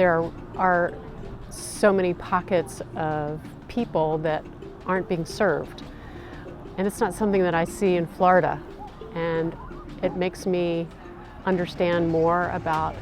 there are so many pockets of people that aren't being served. And it's not something that I see in Florida. And it makes me understand more about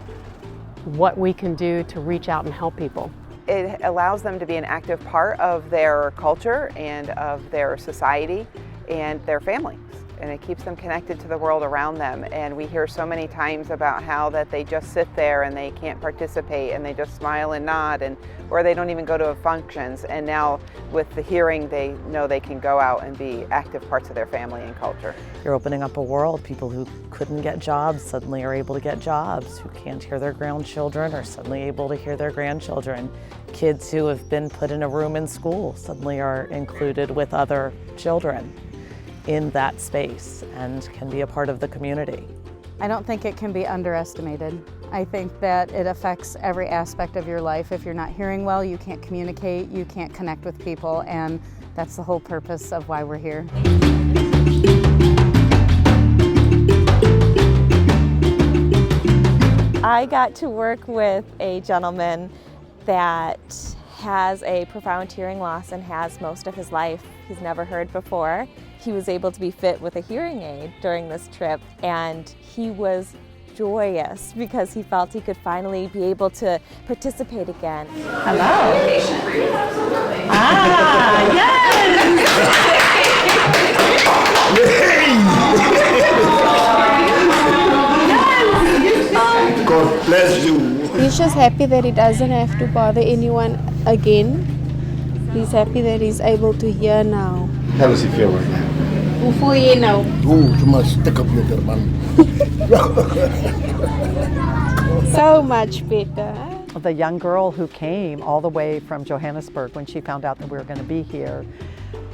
what we can do to reach out and help people. It allows them to be an active part of their culture and of their society and their families. And it keeps them connected to the world around them. And we hear so many times about how that they just sit there and they can't participate and they just smile and nod, or they don't even go to functions. And now with the hearing, they know they can go out and be active parts of their family and culture. You're opening up a world. People who couldn't get jobs suddenly are able to get jobs. Who can't hear their grandchildren are suddenly able to hear their grandchildren. Kids who have been put in a room in school suddenly are included with other children in that space and can be a part of the community. I don't think it can be underestimated. I think that it affects every aspect of your life. If you're not hearing well, you can't communicate, you can't connect with people, and that's the whole purpose of why we're here. I got to work with a gentleman that has a profound hearing loss and has most of his life he's never heard before. He was able to be fit with a hearing aid during this trip, and he was joyous because he felt he could finally be able to participate again. Hello. Ah, yes! God bless you. He's just happy that he doesn't have to bother anyone again. He's happy that he's able to hear now. How does he feel right now? So much better. The young girl who came all the way from Johannesburg when she found out that we were going to be here,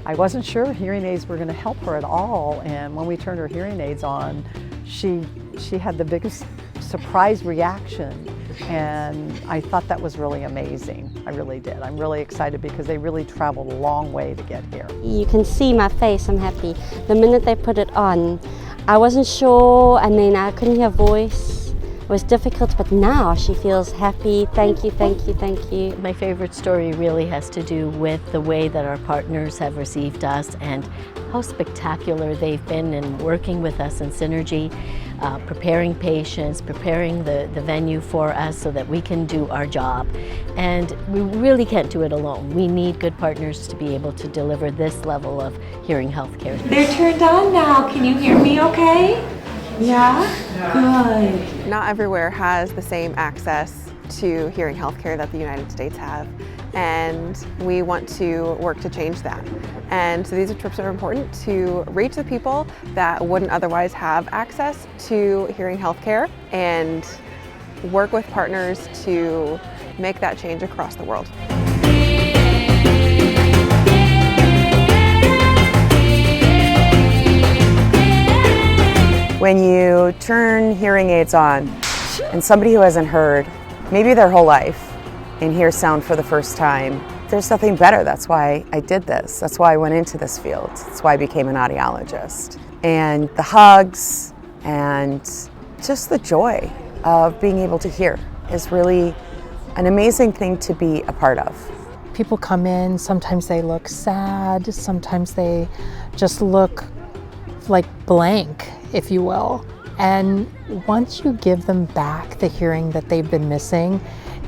I wasn't sure hearing aids were going to help her at all, and when we turned her hearing aids on, she had the biggest surprise reaction, and I thought that was really amazing. I really did. I'm really excited because they really traveled a long way to get here. You can see my face, I'm happy. The minute they put it on, I wasn't sure, and then I couldn't hear voice. It was difficult, but now she feels happy. Thank you, thank you, thank you. My favorite story really has to do with the way that our partners have received us and how spectacular they've been in working with us in Synergy, preparing patients, preparing the venue for us so that we can do our job. And we really can't do it alone. We need good partners to be able to deliver this level of hearing health care. They're turned on now. Can you hear me okay? Yeah? Good. Not everywhere has the same access to hearing healthcare that the United States have, and we want to work to change that. And so these trips are important to reach the people that wouldn't otherwise have access to hearing healthcare and work with partners to make that change across the world. When you turn hearing aids on and somebody who hasn't heard, maybe their whole life, and hears sound for the first time, there's nothing better. That's why I did this. That's why I went into this field. That's why I became an audiologist. And the hugs and just the joy of being able to hear is really an amazing thing to be a part of. People come in, sometimes they look sad, sometimes they just look like blank, if you will. And once you give them back the hearing that they've been missing,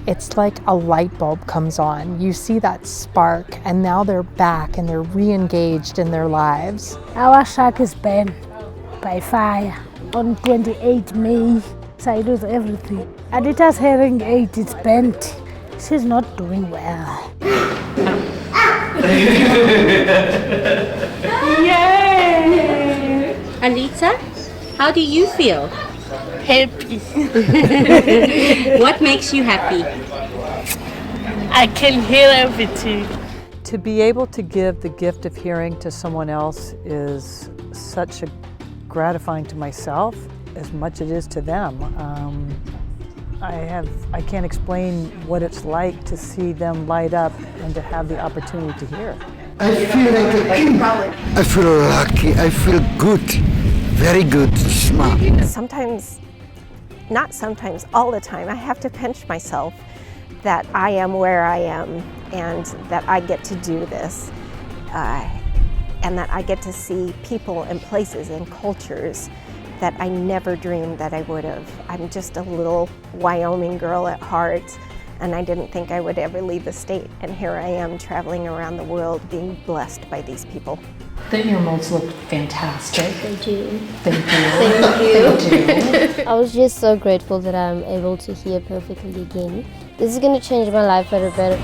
it's like a light bulb comes on. You see that spark, and now they're back and they're re-engaged in their lives. Our shack is burned by fire on 28 May. So I lose everything. Adita's hearing aid is bent. She's not doing well. Yay! Alita, how do you feel? Happy. What makes you happy? I can hear everything. To be able to give the gift of hearing to someone else is such a gratifying to myself as much as it is to them. I can't explain what it's like to see them light up and to have the opportunity to hear. I feel like a king. I feel lucky. I feel good. Very good. Smart. Sometimes, not sometimes, all the time, I have to pinch myself that I am where I am and that I get to do this and that I get to see people and places and cultures that I never dreamed that I would have. I'm just a little Wyoming girl at heart, and I didn't think I would ever leave the state, and here I am traveling around the world being blessed by these people. The ear molds look fantastic. They do. They do. Thank you. They do. I was just so grateful that I'm able to hear perfectly again. This is going to change my life for the better.